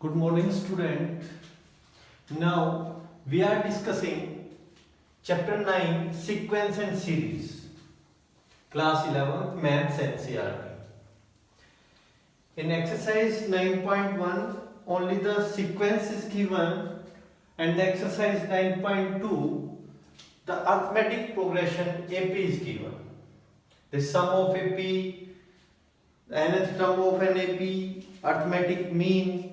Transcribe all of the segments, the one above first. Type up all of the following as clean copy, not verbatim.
Good morning, student. Now we are discussing chapter 9 sequence and series, class 11 maths NCERT. In exercise 9.1 only the sequence is given, and the exercise 9.2 the arithmetic progression AP is given. The sum of AP, the nth term of an AP, arithmetic mean.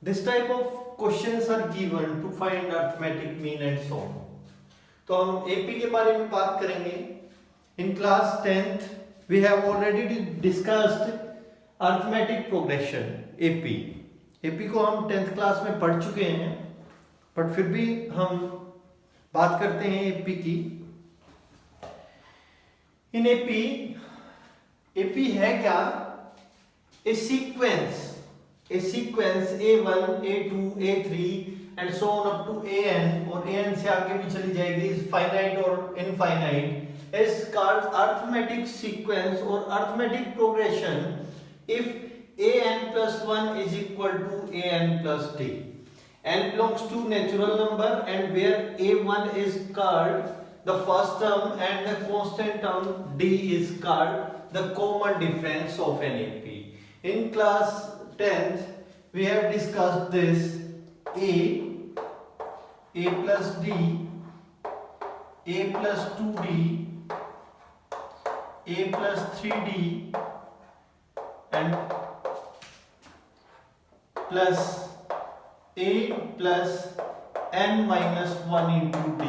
This type of questions are given to find arithmetic mean and so on. तो हम AP के बारे में बात करेंगे. In class 10th we have already discussed arithmetic progression AP. AP को हम 10th class में पढ़ चुके हैं, बट फिर भी हम बात करते हैं AP की. In AP है क्या? A sequence A1, A2, A3 and so on up to AN, और AN से आगे भी चली जाएगी, is finite or infinite, is called arithmetic sequence or arithmetic progression if AN plus 1 is equal to AN plus D. N belongs to natural number, and where A1 is called the first term and the constant term D is called the common difference of an AP. In class 10th we have discussed this A plus D, A plus 2D, A plus 3D and plus A plus n minus 1 into D.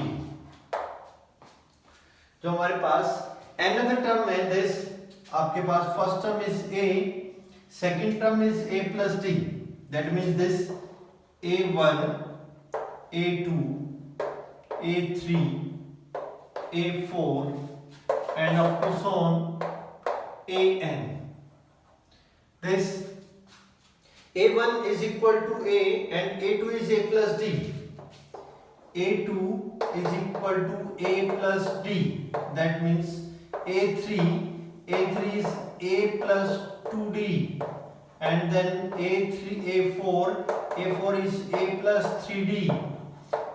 जो हमारे पास nth term है, this आपके पास first term is A, second term is A plus D. That means this A1, A2, A3, A4 and up to so on AN. This A1 is equal to A and A2 is A plus D. A2 is equal to A plus D. That means A3 is A plus 2D, and then A4 is A plus 3D.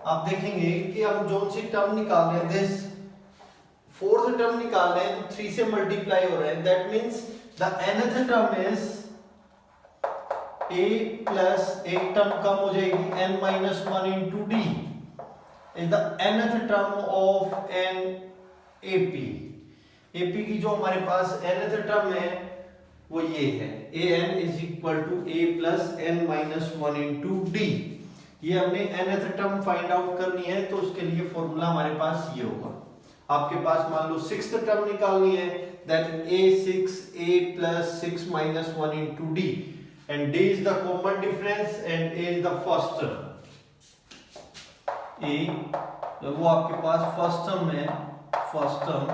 आप देखेंगे कि हम जो सी term निकाल रहे हैं, this fourth term निकाल रहे हैं तो 3 से मल्टीप्लाई हो रहा है. That means the nth term is A plus एक टर्म कम हो जाएगी n minus 1 into D is the nth term of an AP. AP की जो हमारे पास nth टर्म है वो ये है, an is equal to A plus n minus 1 into D. ये हमने nth टर्म फाइंड आउट करनी है, तो उसके लिए फॉर्मूला हमारे पास ये होगा. आपके पास मान लो सिक्स्थ टर्म निकालनी है, that A6 A plus 6 minus 1 into D, and D is the common difference and A is the first term. A वो आपके पास फर्स्ट टर्म है, first term,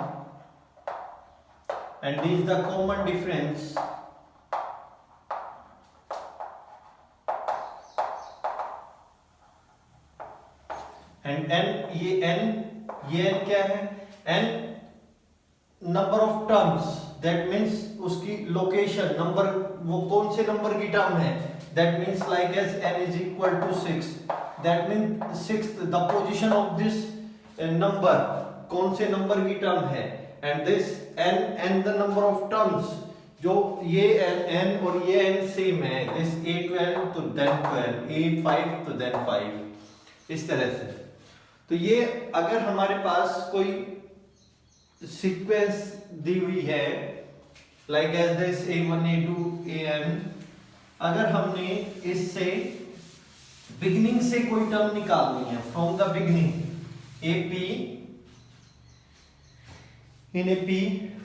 and D is the common difference. And n ये n क्या है? n number of terms, that means उसकी location, number, वो कौन से नंबर की टर्म है. That means like as n is equal to 6, that means sixth the position of this number, कौन से नंबर की टर्म है. And this n the number of terms, जो ये n और ये n सेम है, दिस A12 तो then 12, A5 तो then 5, इस तरह से. तो ये अगर हमारे पास कोई सीक्वेंस दी हुई है, like as this A1 A2 AN, अगर हमने इससे बिगिनिंग से कोई टर्म निकालनी है, from the beginning, AP, in AP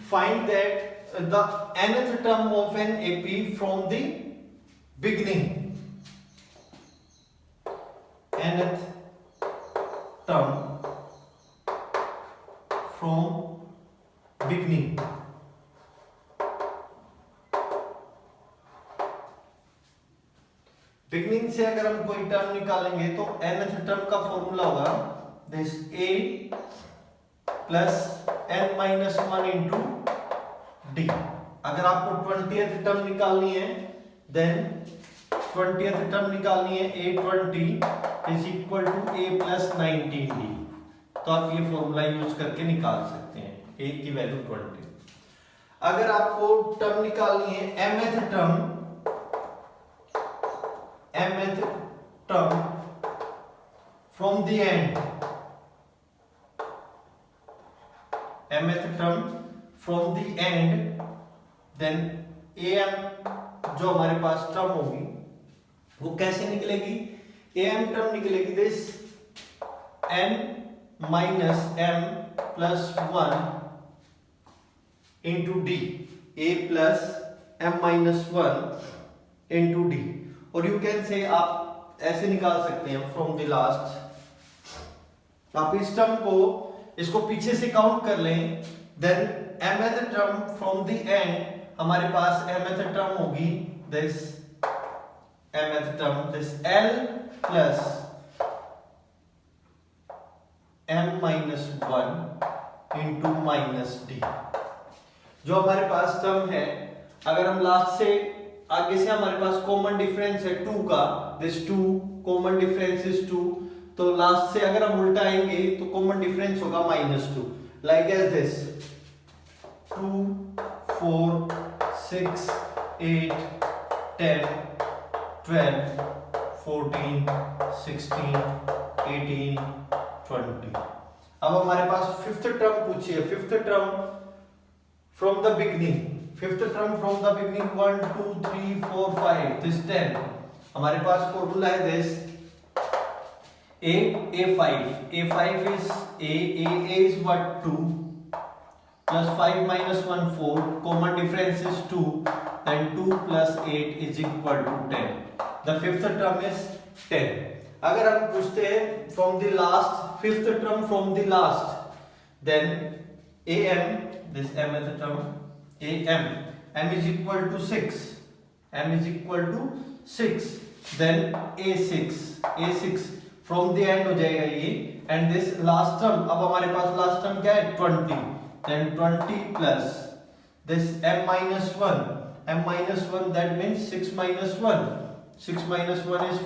find that the nth term of an AP from the beginning, nth term from beginning. Beginning से अगर हम कोई टर्म निकालेंगे तो nth टर्म का फॉर्मूला होगा this A plus n minus 1 into D. अगर आपको 20th टर्म निकालनी है देन 20th टर्म निकालनी है, A20 is equal to A plus 19D। तो आप ये फॉर्मूला यूज करके निकाल सकते हैं, A की वैल्यू 20। अगर आपको टर्म निकालनी है mth term from the end, mth term from the end, then am जो हमारे पास टर्म होगी वो कैसे निकलेगी? am टर्म निकलेगी this n minus m plus 1 into D, a plus m minus 1 into D. और यू कैन से आप ऐसे निकाल सकते हैं फ्रॉम द लास्ट। आप इस टर्म को, इसको पीछे से काउंट कर लें, then mth term from the end, हमारे पास mth टर्म होगी this mth term this l plus m minus 1 into minus D. जो हमारे पास टर्म है, अगर हम लास्ट से आगे से हमारे पास कॉमन डिफरेंस है 2 का, दिस 2 कॉमन डिफरेंस इज 2, तो लास्ट से अगर हम उल्टाएंगे तो कॉमन डिफरेंस होगा -2, लाइक एज दिस 2 4 6 8 10 12 14 16 18 20। अब हमारे पास फिफ्थ टर्म पूछी है, fifth term from the beginning, fifth term from the beginning 1 2 3 4 5 this 10। हमारे पास फॉर्मूला है this a5 is a is what 2 plus 5 minus 1 4, common difference is 2, and 2 plus 8 is equal to 10. The fifth term is 10. अगर हम पूछते हैं from the last, fifth term from the last, then am, this mth term, m is equal to 6, m is equal to 6, then a6 from the end हो जाएगा ये, and this last term, अब हमारे पास last term क्या है 20, then 20 plus this m minus 1 that means 6 minus 1 is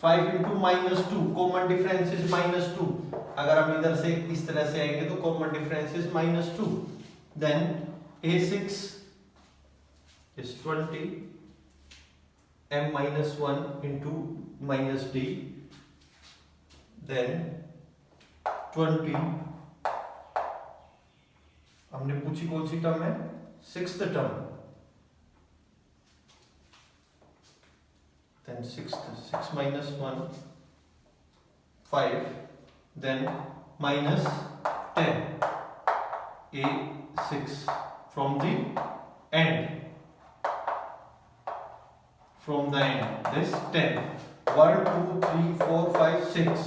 5 into minus 2, common difference is -2। अगर हम इधर से इस तरह से आएंगे तो common difference is -2, then a6 is 20, m minus 1 into minus d, then 20, हमने पूछी कौन सी टर्म है, sixth term, then 6 minus 1 5, then minus 10, a6 from the end, this 10, 1 2 3 4 5 6,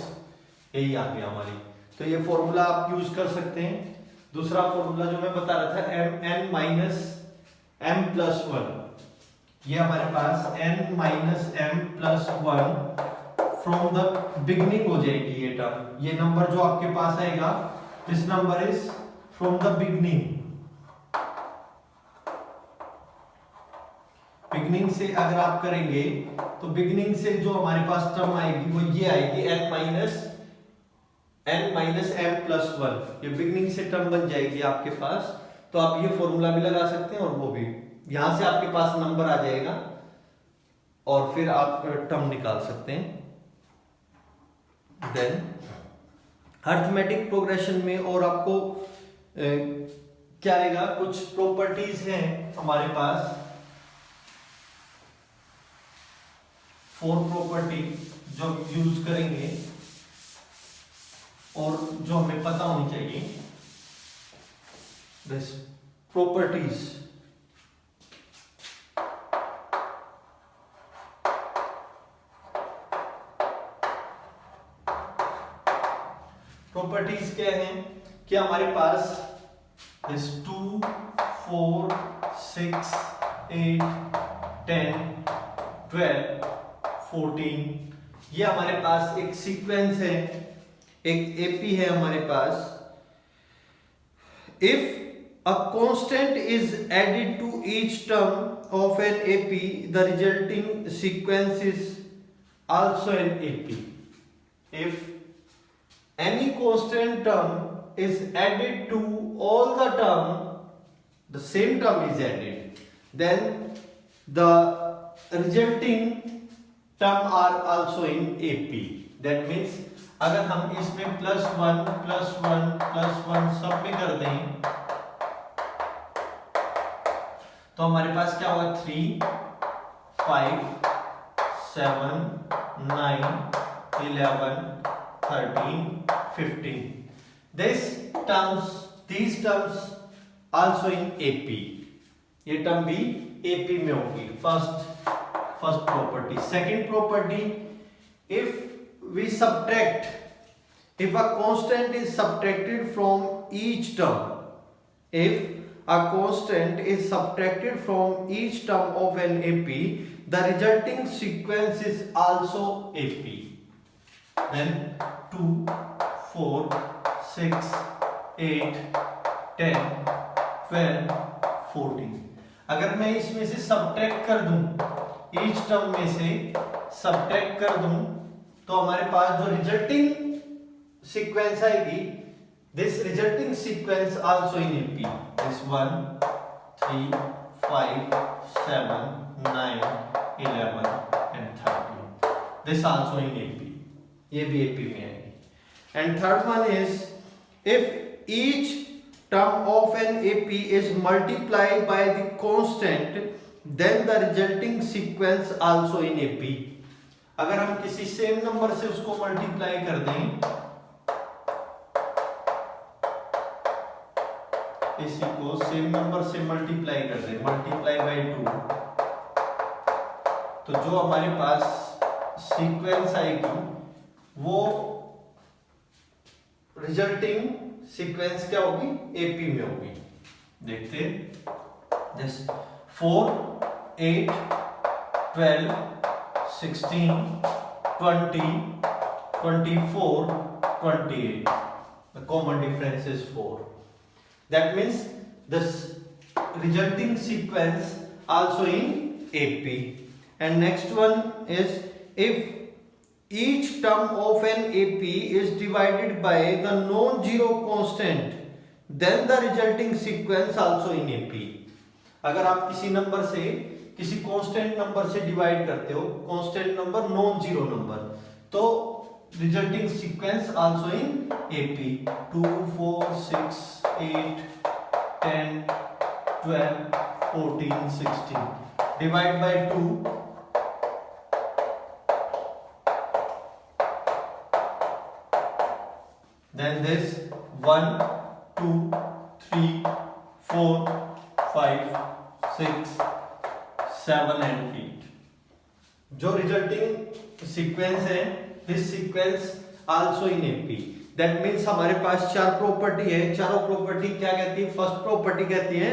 यही आ गया हमारी। तो ये फॉर्मूला आप यूज कर सकते हैं। दूसरा फॉर्मूला जो मैं बता रहा था n माइनस m प्लस 1, ये हमारे पास n minus m plus 1 from the beginning हो जाएगी ये टर्म। ये नंबर जो आपके पास आएगा, this number is from the beginning से अगर आप करेंगे तो बिगनिंग से जो हमारे पास टर्म आएगी वो ये आएगी n माइनस m प्लस 1, ये बिगनिंग से टर्म बन जाएगी आपके पास। तो आप ये फॉर्मूला भी लगा सकते हैं और वो भी, यहां से आपके पास नंबर आ जाएगा और फिर आप टर्म निकाल सकते हैं। देन अरिथमेटिक प्रोग्रेशन में और आपको क्या आएगा, कुछ प्रॉपर्टीज हैं हमारे पास, 4 प्रॉपर्टी जो यूज करेंगे और जो हमें पता होनी चाहिए। दिस प्रॉपर्टीज, प्रॉपर्टीज क्या हैं कि हमारे पास दिस 2 4 6 8 10 12 14, ये हमारे पास एक सीक्वेंस है, एक एपी है हमारे पास। If a constant is added to each term of an AP, the resulting sequence is also an AP. If any constant term is added to all the term, the same term is added, then the resulting term are also in AP. That means अगर हम इसमें plus one सब में कर दें तो हमारे पास क्या होगा 3, 5, 7, 9, 11, 13, 15. These terms also in AP. ये टर्म भी AP में होगी. First property. Second property, if a constant is subtracted from each term, if a constant is subtracted from each term of an AP, the resulting sequence is also AP. Then 2, 4, 6, 8, 10, 12, 14. अगर मैं इसमें से subtract कर दूं, each term में से subtract कर दूं, तो हमारे पास जो रिजल्टिंग सीक्वेंस आएगी, this resulting sequence also in AP, this 1, 3, 5, 7, 9, 11 and 13. This also in AP. ये भी AP में आएगी. And third one is, if each term of an AP is multiplied by the constant, then the resulting sequence also in AP. अगर हम किसी same number से उसको multiply कर दें, इसी को सेम नंबर से मल्टीप्लाई कर दें, मल्टीप्लाई बाय 2, तो जो हमारे पास सीक्वेंस आएगी वो रिजल्टिंग सीक्वेंस क्या होगी, एपी में होगी. देखते हैं, जैसे 4, 8, 12, 16, 20, 24, 28. The common difference is 4. That means this resulting sequence also in AP. And next one is, if each term of an AP is divided by the non-zero constant, then the resulting sequence also in AP. अगर आप किसी number से किसी constant number से divide करते हो, constant number non zero number, तो resulting sequence also in AP. 2, 4, 6, 8, 10, 12, 14, 16 divide by 2, then this 1, 2, 3, 4, 5, 6, 7 and 8. जो रिजल्टिंग सीक्वेंस है, this sequence also in AP. That means हमारे पास चार प्रॉपर्टी है. चारों प्रॉपर्टी क्या कहती है? फर्स्ट प्रॉपर्टी कहती है,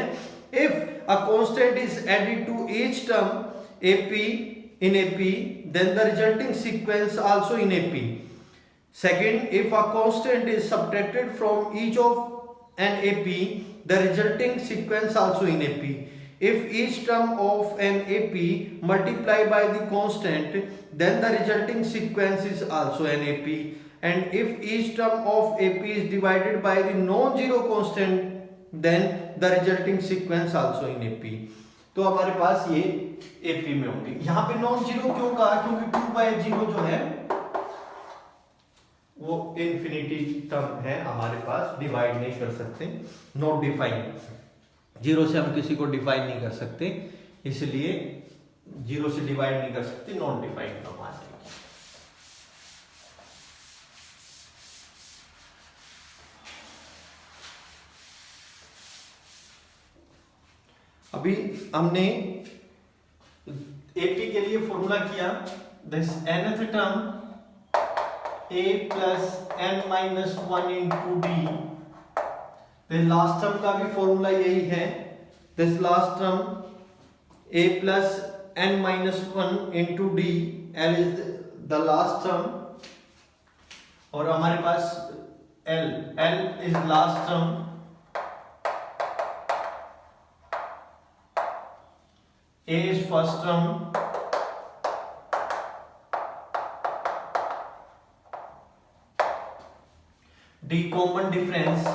if a constant is added to each term AP in AP, then the resulting sequence also in AP. Second, if a constant is subtracted from each of an AP, the resulting sequence also in AP. If each term of an AP multiplied by the constant, then the resulting sequence is also an AP. And if each term of AP is divided by the non-zero constant, then the resulting sequence also in AP. तो हमारे पास ये AP में होंगे. यहाँ पे non zero क्यों कहा? क्योंकि 2/0 जो है वो इन्फिनिटी टर्म है, हमारे पास डिवाइड नहीं कर सकते, नॉट डिफाइन. जीरो से हम किसी को डिफाइन नहीं कर सकते, इसलिए जीरो से डिवाइड नहीं कर सकते, नॉट डिफाइन टर्म आ जाएगी. अभी हमने एपी के लिए फॉर्मूला किया, this nth term a plus n minus 1 into d. फिर लास्ट टर्म का भी फॉर्मूला यही है, this last term a plus n minus 1 into d, l is the last term, और हमारे पास l is last term, A is first term, D common difference,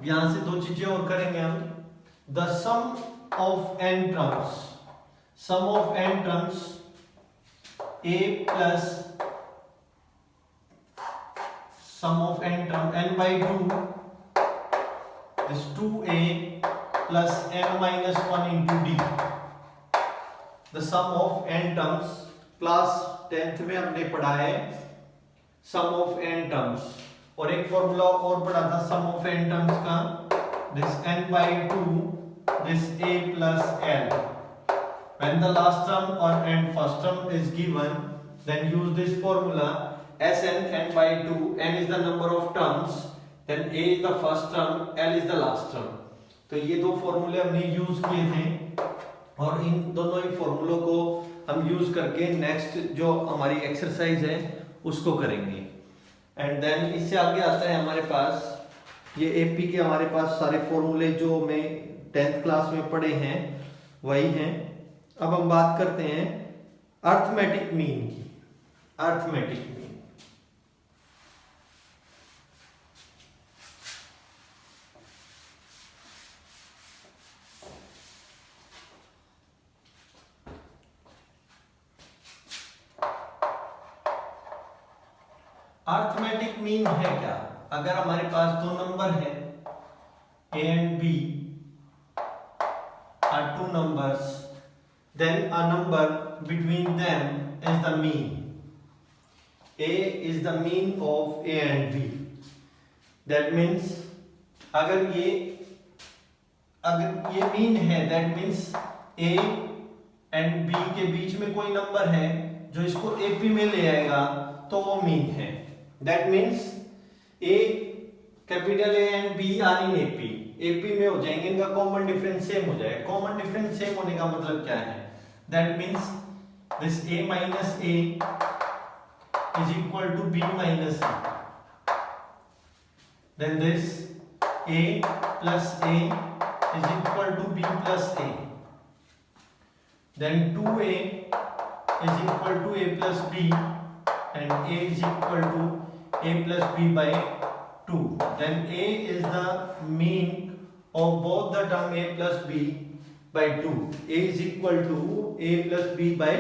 यहां से दो चीजें और करेंगे हम, the sum of n terms, sum of n terms a plus sum of n term n by 2 is 2a plus n minus 1 into d. The sum of n terms, class 10th में हमने पढ़ा है sum of n terms, और एक formula और पढ़ा था sum of n terms का, this n by 2 this a plus l. When the last term or n first term is given, then use this formula. Sn n by 2, n is the number of terms, then a is the first term, l is the last term. तो ये दो फॉर्मूले हमने use किए थे, और इन दोनों ही फॉर्मूलों को हम यूज करके नेक्स्ट जो हमारी एक्सरसाइज है उसको करेंगे. एंड देन इससे आगे आता है हमारे पास ये एपी के हमारे पास सारे फॉर्मूले जो मैं 10th क्लास में पढ़े हैं वही हैं. अब हम बात करते हैं अर्थमेटिक मीन की. अर्थमेटिक मीन, अर्थमेटिक मीन है क्या? अगर हमारे पास दो नंबर है a and b are two numbers, then a number between them is the mean. A is the mean of a and b. That means अगर ये mean है, that means a and b के बीच में कोई number है जो इसको AP में ले आएगा तो वो मीन है. That means A, capital A and B are in AP में हो जाएंगे, इनका कॉमन डिफरेंस सेम हो जाएगा. कॉमन डिफरेंस सेम होने का मतलब क्या है? That means this A minus A is equal to B minus A. Then this A plus A is equal to B plus A. Then 2A is equal to A plus B, and A is equal to A plus B by 2. Then A is the mean of both the term A plus B by 2. A is equal to A plus B by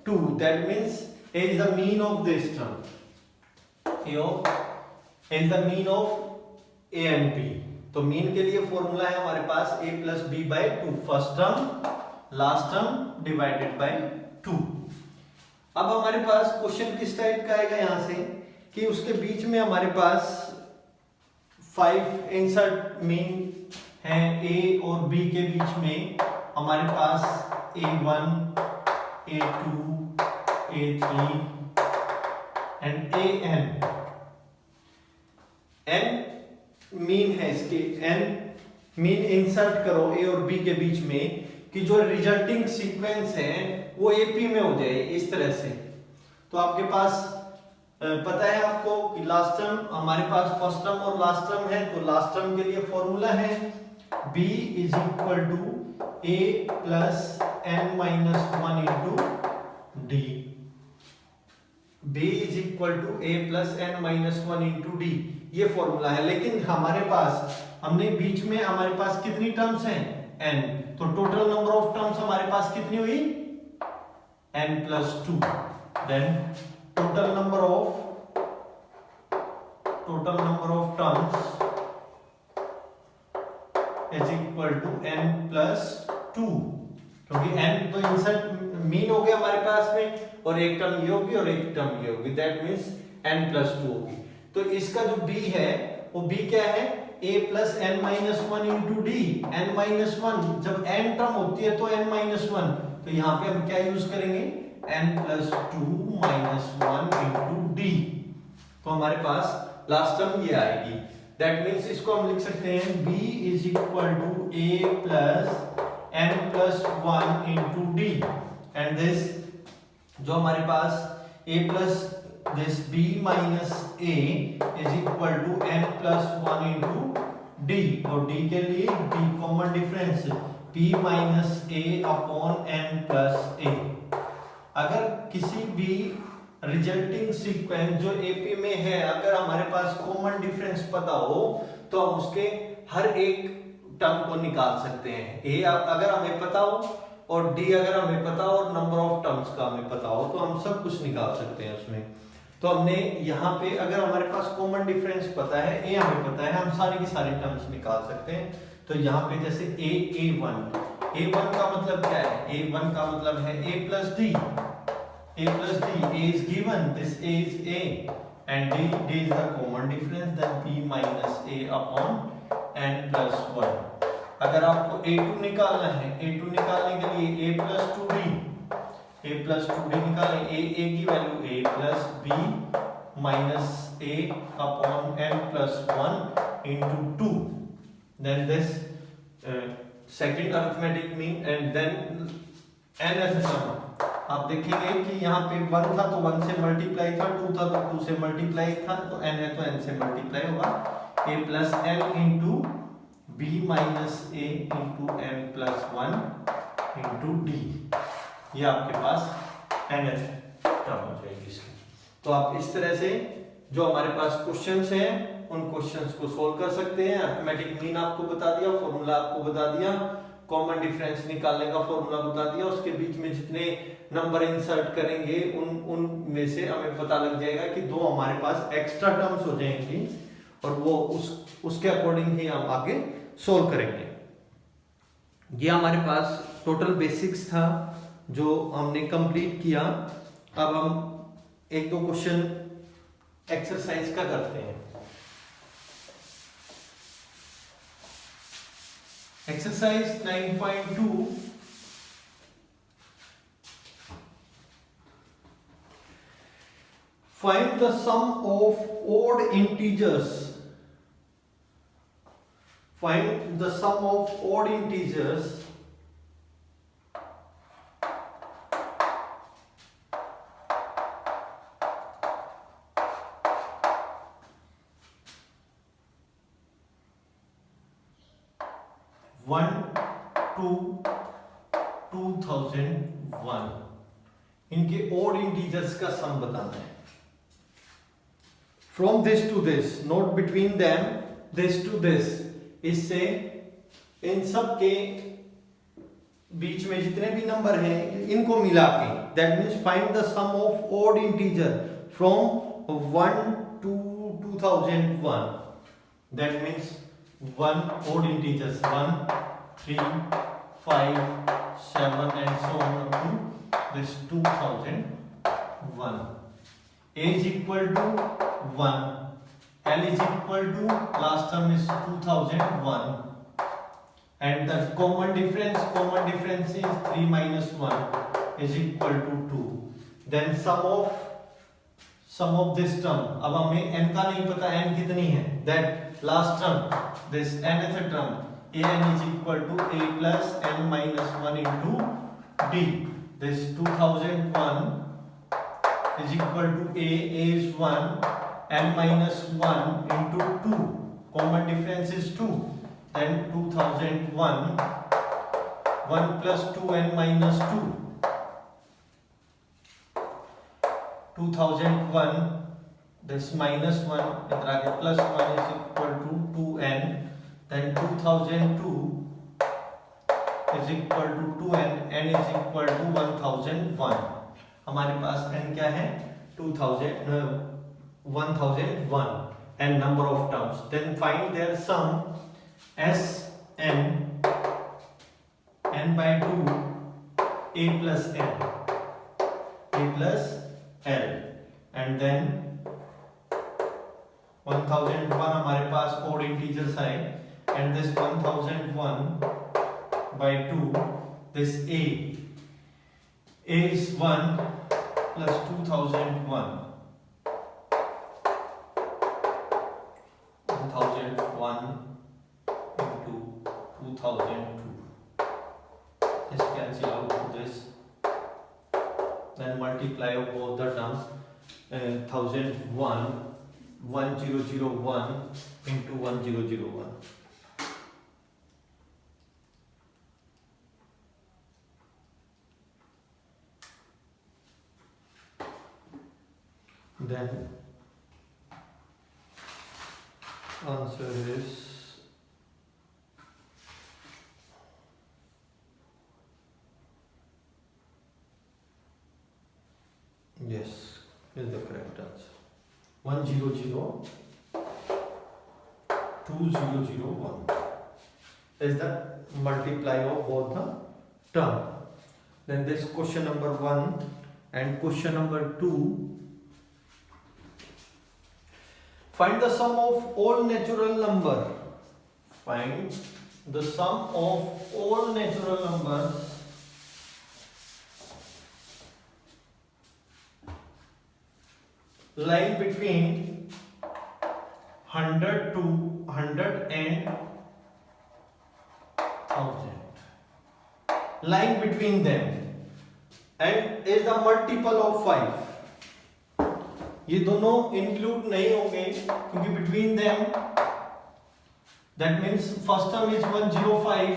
2. That means A is the mean of this term. A is the mean of A and B. तो mean के लिए formula है हमारे पास A plus B by 2. First term last term divided by 2. अब हमारे पास question किस type का आएगा यहां से कि उसके बीच में हमारे पास 5 इंसर्ट मीन है A और B के बीच में हमारे पास A1, A2, A3 and AN. N mean है इसके, N मीन इंसर्ट करो A और B के बीच में कि जो रिजल्टिंग सीक्वेंस है वो AP में हो जाए इस तरह से. तो आपके पास पता है आपको कि लास्ट टर्म हमारे पास फर्स्ट टर्म और लास्ट टर्म है, तो लास्ट टर्म के लिए फॉर्मूला है B is equal to A plus n minus 1 into D. B is equal to A plus n minus 1 into D, ये फॉर्मूला है. लेकिन हमारे पास हमने बीच में हमारे पास कितनी टर्म्स हैं? n. तो टोटल नंबर ऑफ टर्म्स हमारे पास कितनी हुई? n plus 2. Then total number of terms is equal to n plus 2, क्योंकि n तो इंसर्ट मीन हो गया हमारे पास में, और एक टर्म ये होगी और एक टर्म ये होगी. दैट मींस n plus 2 होगी. तो इसका जो b है वो b क्या है? a plus n minus 1 into d. n minus 1 जब n टर्म होती है तो n minus 1, तो यहाँ पे हम क्या यूज करेंगे? n plus 2 minus 1 into d. तो हमारे पास लास्ट टर्म ये आएगी. दैट मीन्स इसको हम लिख सकते हैं b is equal to a plus n plus 1 into d. And this जो हमारे पास a plus this b minus a is equal to n plus 1 into d, और d के लिए d common difference p minus a upon n plus a। अगर किसी भी resulting sequence जो AP में है, अगर हमारे पास कॉमन डिफरेंस पता हो तो हम उसके हर एक टर्म को निकाल सकते हैं। ए अगर हमें पता हो और डी अगर हमें पता हो और नंबर ऑफ टर्म्स का हमें पता हो तो हम सब कुछ निकाल सकते हैं उसमें। तो हमने यहाँ पे अगर हमारे पास कॉमन डिफरेंस पता है, ए हमें पता है, हम सारी की सारी टर्म्स निकाल सकते हैं। तो यहाँ पे जैसे a1 का मतलब क्या है? a1 का मतलब है a plus d, a is given, this a is a and d is the common difference, then p minus a upon n plus 1। अगर आपको a2 निकालना है, a2 निकालने के लिए a plus 2d निकालें, a की value a plus b minus a upon n plus 1 into 2, then this second arithmetic mean and then n as a sum। आप देखेंगे कि यहाँ पे 1 था तो 1 से मल्टीप्लाई था, 2 था तो 2 से मल्टीप्लाई था, तो n है तो n से मल्टीप्लाई होगा, a plus n into b minus a into n plus 1 into d। ये आपके पास nth टर्म हो जाएगी इसकी। तो आप इस तरह से जो हमारे पास क्वेश्चंस हैं उन क्वेश्चंस को सोल्व कर सकते हैं। अरिथमेटिक मीन आपको बता दिया, फॉर्मूला आपको बता दिया, कॉमन डिफरेंस निकालने का फॉर्मूला बता दिया, उसके बीच में जितने नंबर इंसर्ट करेंगे उन में से हमें पता लग जाएगा कि दो हमारे पास एक्स्ट्रा टर्म्स हो जाएंगी और वो उसके अकॉर्डिंग ही हम आगे सोल्व करेंगे। ये हमारे पास टोटल बेसिक्स था जो हमने कंप्लीट किया। अब हम एक दो क्वेश्चन एक्सरसाइज का करते हैं। Exercise 9.2, find the sum of odd integers, find the sum of odd integers one to 2001, इनके odd integers का सम बताना है। From this to this, not between them, this to this, इससे इन सब के बीच में जितने भी नंबर हैं इनको मिला के, that means find the sum of odd integer from 1 to 2001, that means 1 odd integers 1, 3, 5, 7 and so on up to this 2001। a is equal to 1, l is equal to last term is 2001 and the common difference is 3 minus 1 is equal to 2। then sum of this term, अब हमें n का नहीं पता n कितनी है, that last term this nth term an is equal to a plus n minus 1 into d, this 2001 is equal to a is 1, n minus 1 into 2, common difference is 2, then 2001 1 plus 2n minus 2, 2001 this minus 1 इधर आगे plus 1 is equal to 2n, then 2002 is equal to 2n, n is equal to 1001। हमारे पास n क्या है 1001 and number of terms, then find their sum s n n by 2 a plus l and then 1001 हमारे पास odd integers आए and this 1001 by 2 this a is 1 plus 2001 into 2002, this cancel out to this, then multiply of both the terms 1001 into 1001. Then answer is yes, is the correct answer. 1002001 is the multiply of both the term. Then this question number 1 and question number 2. Find the sum of all natural number. Find the sum of all natural numbers lying between 100 to 100 and 1000. Lying between them and is the multiple of 5. ये दोनों include नहीं होंगे क्योंकि between them, that means first term is 105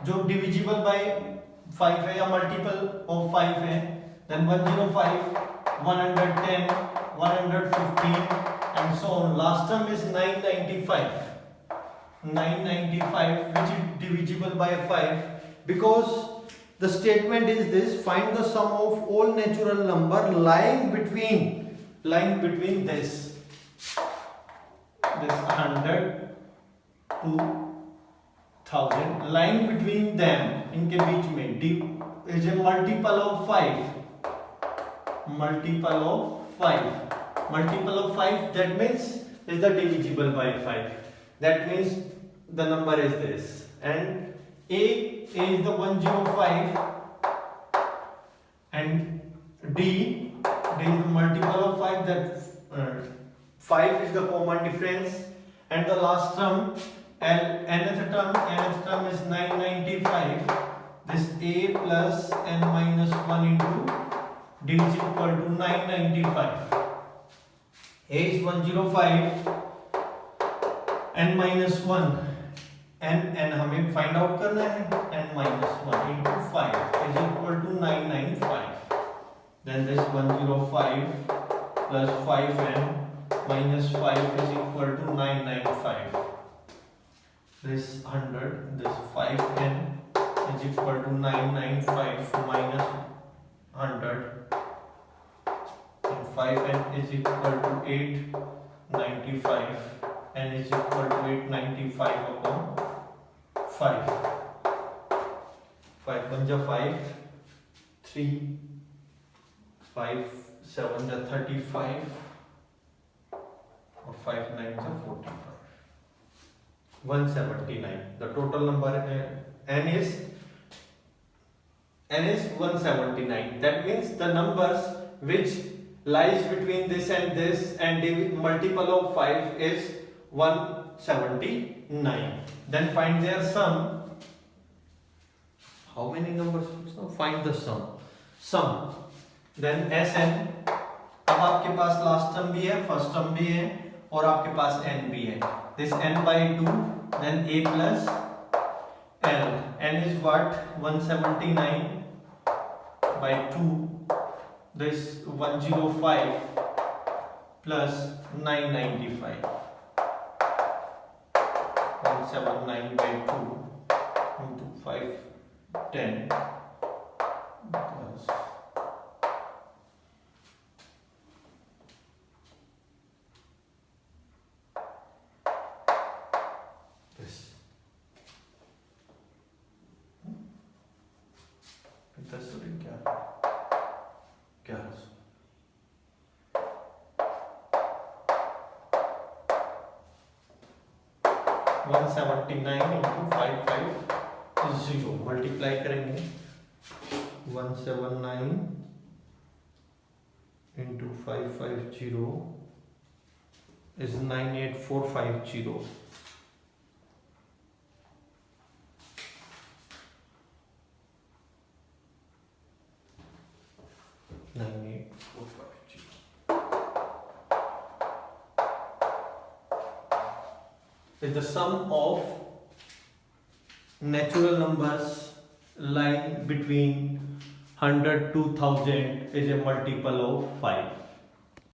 जो divisible by 5 है या multiple of 5 है, then 105, 110, 115 and so on. Last term is 995 which is divisible by 5 because the statement is this: find the sum of all natural number lying between this 100 to 1000, lying between them, इनके बीच में is a multiple of 5, that means is the divisible by 5, that means the number is this, and A is the 105 and D is the multiple of 5, that 5 is the common difference, and the last term nth term is 995. This A plus n minus 1 into D is equal to 995. A is 105 n minus 1 n हमें find out करना है, n minus 1 into 5 is equal to 995. Then this 105 plus 5n minus 5 is equal to 995. This 100, this 5n is equal to 995 minus 100, and 5n is equal to 895. n is equal to 895 upon 5. 5 1 ja 5, 3 5 7 ja 35, or 5 9 ja 45. 179. The total number n is 179. That means the numbers which lies between this and the multiple of 5 is 179. Then find their sum. How many numbers? Find the sum. Then Sn. अब आपके पास last term भी है, first term भी है, और आपके पास n भी है. This n by 2, then a plus l. n is what? 179 by 2. This 105 plus 995. 179 by 2 into 510 plus this. क्या 179 into 550 मल्टीप्लाई करेंगे. 179 into 550 is 98450. is the sum of natural numbers lying between 100 to 1000 is a multiple of 5.